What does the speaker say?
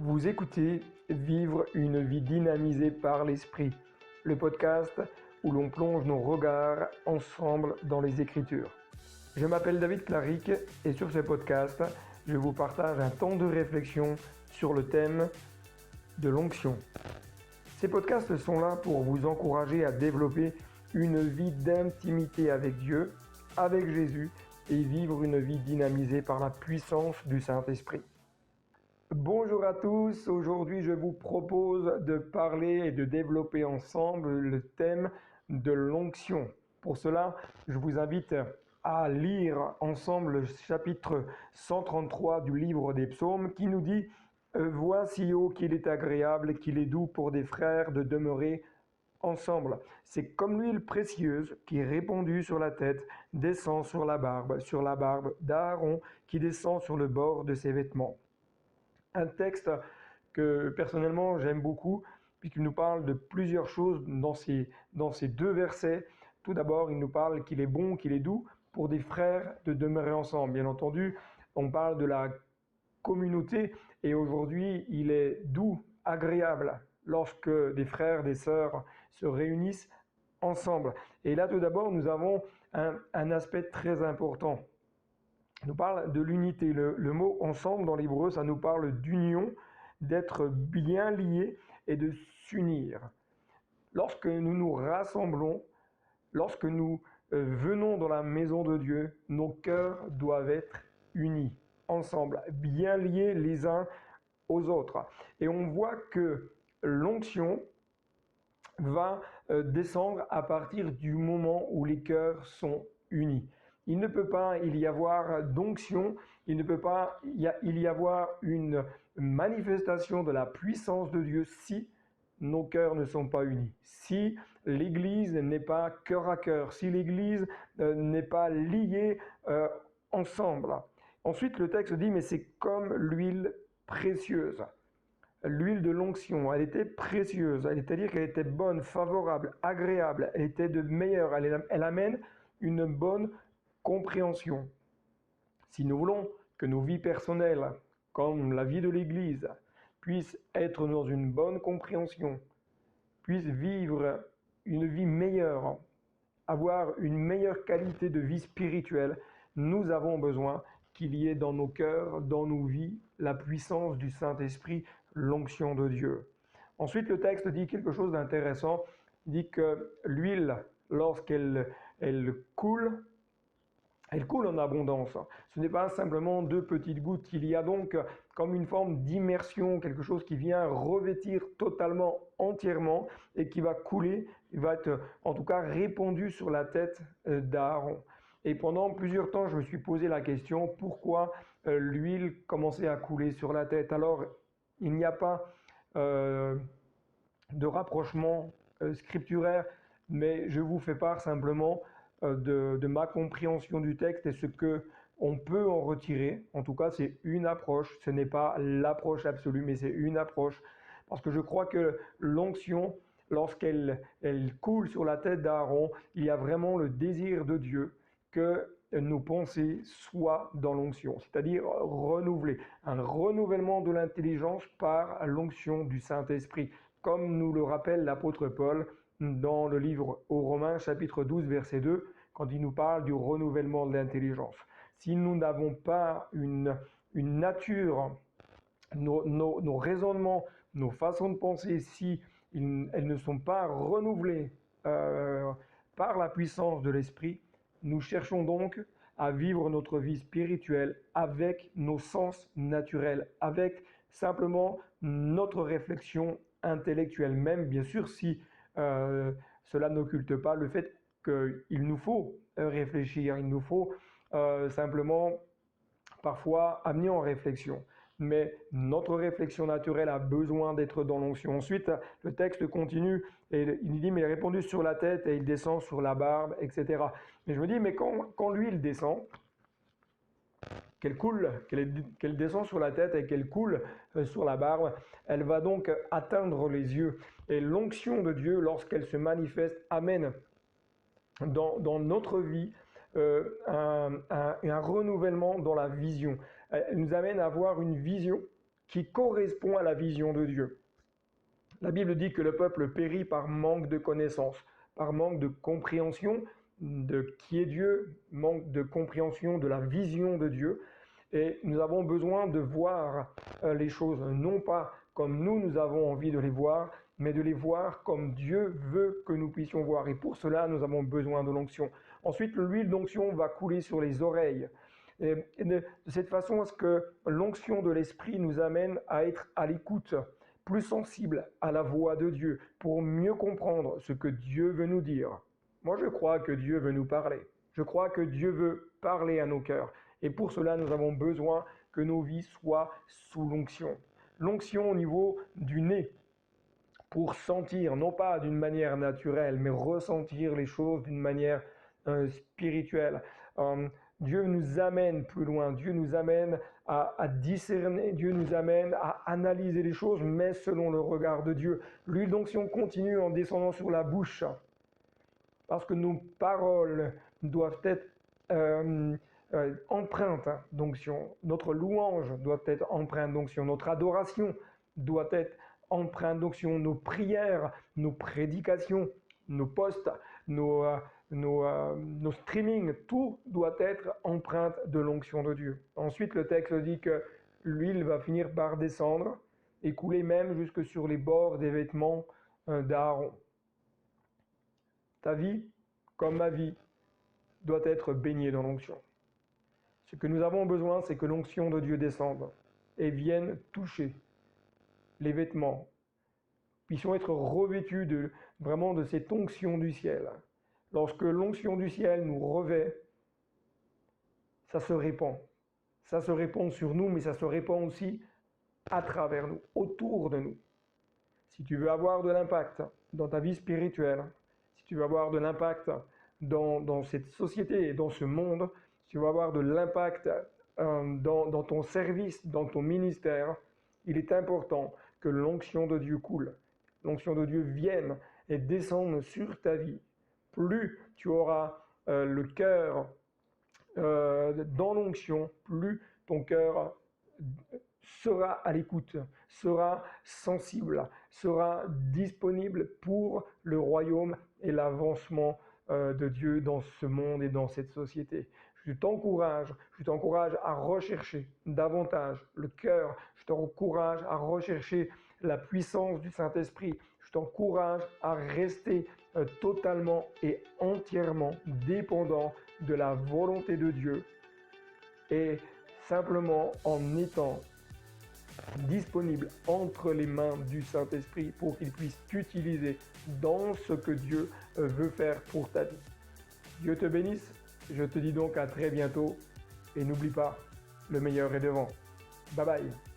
Vous écoutez Vivre une vie dynamisée par l'Esprit, le podcast où l'on plonge nos regards ensemble dans les Écritures. Je m'appelle David Claric et sur ce podcast, je vous partage un temps de réflexion sur le thème de l'onction. Ces podcasts sont là pour vous encourager à développer une vie d'intimité avec Dieu, avec Jésus et vivre une vie dynamisée par la puissance du Saint-Esprit. Bonjour à tous, aujourd'hui je vous propose de parler et de développer ensemble le thème de l'onction. Pour cela, je vous invite à lire ensemble le chapitre 133 du livre des psaumes qui nous dit « Voici ô qu'il est agréable, qu'il est doux pour des frères de demeurer ensemble. C'est comme l'huile précieuse qui, répandue sur la tête, descend sur la barbe d'Aaron qui descend sur le bord de ses vêtements. » Un texte que personnellement j'aime beaucoup, puisqu'il nous parle de plusieurs choses dans ces deux versets. Tout d'abord, il nous parle qu'il est bon, qu'il est doux pour des frères de demeurer ensemble. Bien entendu, on parle de la communauté et aujourd'hui, il est doux, agréable lorsque des frères, des sœurs se réunissent ensemble. Et là, tout d'abord, nous avons un aspect très important. Il nous parle de l'unité. Le mot ensemble dans l'hébreu, ça nous parle d'union, d'être bien liés et de s'unir. Lorsque nous nous rassemblons, lorsque nous venons dans la maison de Dieu, nos cœurs doivent être unis, ensemble, bien liés les uns aux autres. Et on voit que l'onction va descendre à partir du moment où les cœurs sont unis. Il ne peut pas y avoir d'onction, il ne peut pas y avoir une manifestation de la puissance de Dieu si nos cœurs ne sont pas unis. Si l'Église n'est pas cœur à cœur, si l'Église n'est pas liée ensemble. Ensuite, le texte dit, mais c'est comme l'huile précieuse. L'huile de l'onction, elle était précieuse, c'est-à-dire qu'elle était bonne, favorable, agréable, elle était de meilleure, elle amène une bonne compréhension. Si nous voulons que nos vies personnelles, comme la vie de l'Église, puissent être dans une bonne compréhension, puissent vivre une vie meilleure, avoir une meilleure qualité de vie spirituelle, nous avons besoin qu'il y ait dans nos cœurs, dans nos vies, la puissance du Saint-Esprit, l'onction de Dieu. Ensuite, le texte dit quelque chose d'intéressant. Il dit que l'huile, lorsqu'elle coule, elle coule en abondance. Ce n'est pas simplement deux petites gouttes. Il y a donc comme une forme d'immersion, quelque chose qui vient revêtir totalement, entièrement, et qui va couler, il va être en tout cas répandu sur la tête d'Aaron. Et pendant plusieurs temps, je me suis posé la question, pourquoi l'huile commençait à couler sur la tête? Alors, il n'y a pas de rapprochement scripturaire, mais je vous fais part simplement de ma compréhension du texte et ce que on peut en retirer. En tout cas, c'est une approche. Ce n'est pas l'approche absolue, mais c'est une approche. Parce que je crois que l'onction, lorsqu'elle coule sur la tête d'Aaron, il y a vraiment le désir de Dieu que nos pensées soient dans l'onction, c'est-à-dire renouvelées. Un renouvellement de l'intelligence par l'onction du Saint-Esprit, comme nous le rappelle l'apôtre Paul dans le livre aux Romains, chapitre 12, verset 2, quand il nous parle du renouvellement de l'intelligence. Si nous n'avons pas une nature, nos raisonnements, nos façons de penser, si elles ne sont pas renouvelées par la puissance de l'Esprit, nous cherchons donc à vivre notre vie spirituelle avec nos sens naturels, avec simplement notre réflexion intellectuelle, même bien sûr si cela n'occulte pas le fait qu'il nous faut réfléchir, il nous faut simplement parfois amener en réflexion. Mais notre réflexion naturelle a besoin d'être dans l'onction. Ensuite, le texte continue et il dit, mais il est répandu sur la tête et il descend sur la barbe, etc. Mais je me dis, mais quand l'huile descend, qu'elle coule, qu'elle descend sur la tête et qu'elle coule sur la barbe, elle va donc atteindre les yeux. Et l'onction de Dieu, lorsqu'elle se manifeste, amène dans notre vie un renouvellement dans la vision. Elle nous amène à avoir une vision qui correspond à la vision de Dieu. La Bible dit que le peuple périt par manque de connaissance, par manque de compréhension de qui est Dieu, manque de compréhension de la vision de Dieu. Et nous avons besoin de voir les choses, non pas comme nous avons envie de les voir, mais de les voir comme Dieu veut que nous puissions voir. Et pour cela, nous avons besoin de l'onction. Ensuite, l'huile d'onction va couler sur les oreilles. Et de cette façon, est-ce que l'onction de l'Esprit nous amène à être à l'écoute, plus sensible à la voix de Dieu, pour mieux comprendre ce que Dieu veut nous dire. Moi, je crois que Dieu veut nous parler. Je crois que Dieu veut parler à nos cœurs. Et pour cela, nous avons besoin que nos vies soient sous l'onction. L'onction au niveau du nez, pour sentir, non pas d'une manière naturelle, mais ressentir les choses d'une manière spirituelle. Dieu nous amène plus loin, Dieu nous amène à discerner, Dieu nous amène à analyser les choses, mais selon le regard de Dieu. L'huile d'onction continue en descendant sur la bouche, parce que nos paroles doivent être empreintes d'onction. Notre louange doit être empreinte d'onction. Notre adoration doit être empreinte d'onction. Nos prières, nos prédications, nos posts, nos streamings, tout doit être empreinte de l'onction de Dieu. Ensuite, le texte dit que l'huile va finir par descendre et couler même jusque sur les bords des vêtements d'Aaron. Ta vie, comme ma vie, doit être baignée dans l'onction. Ce que nous avons besoin, c'est que l'onction de Dieu descende et vienne toucher les vêtements, puissions être revêtus vraiment de cette onction du ciel. Lorsque l'onction du ciel nous revêt, ça se répand. Ça se répand sur nous, mais ça se répand aussi à travers nous, autour de nous. Si tu veux avoir de l'impact dans ta vie spirituelle, si tu veux avoir de l'impact dans cette société et dans ce monde, si tu veux avoir de l'impact dans ton service, dans ton ministère, il est important que l'onction de Dieu coule. L'onction de Dieu vienne et descende sur ta vie. Plus tu auras le cœur dans l'onction, plus ton cœur sera à l'écoute, sera sensible, sera disponible pour le royaume et l'avancement de Dieu dans ce monde et dans cette société. Je t'encourage à rechercher davantage le cœur, je t'encourage à rechercher la puissance du Saint-Esprit, je t'encourage à rester totalement et entièrement dépendant de la volonté de Dieu et simplement en étant disponible entre les mains du Saint-Esprit pour qu'il puisse t'utiliser dans ce que Dieu veut faire pour ta vie. Dieu te bénisse, je te dis donc à très bientôt et n'oublie pas, le meilleur est devant. Bye bye.